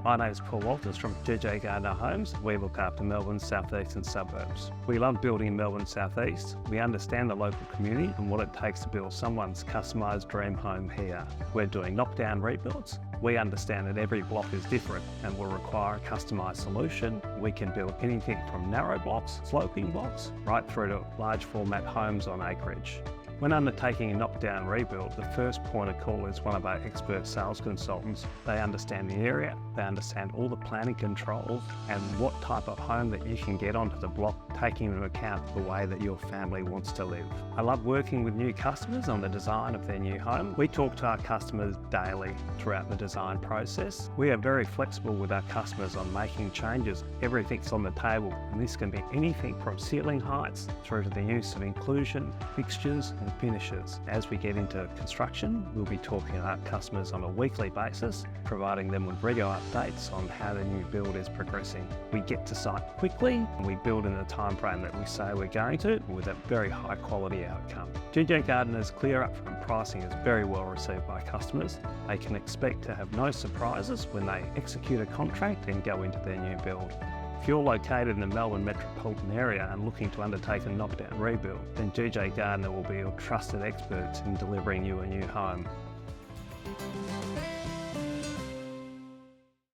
My name is Paul Walters from Gardner Homes. We look after Melbourne's southeastern suburbs. We love building in Melbourne's southeast. We understand the local community and what it takes to build someone's customised dream home here. We're doing knockdown rebuilds. We understand that every block is different and will require a customised solution. We can build anything from narrow blocks, sloping blocks, right through to large format homes on acreage. When undertaking a knockdown rebuild, the first point of call is one of our expert sales consultants. They understand the area, they understand all the planning controls and what type of home that you can get onto the block, taking into account the way that your family wants to live. I love working with new customers on the design of their new home. We talk to our customers daily throughout the design process. We are very flexible with our customers on making changes. Everything's on the table, and this can be anything from ceiling heights through to the use of inclusion, fixtures and finishes. As we get into construction, we'll be talking to our customers on a weekly basis, providing them with regular updates on how the new build is progressing. We get to site quickly and we build in the time frame that we say we're going to, with a very high quality outcome. Gardner's clear upfront pricing is very well received by customers. They can expect to have no surprises when they execute a contract and go into their new build. If you're located in the Melbourne metropolitan area and looking to undertake a knockdown rebuild, then Gardner will be your trusted experts in delivering you a new home.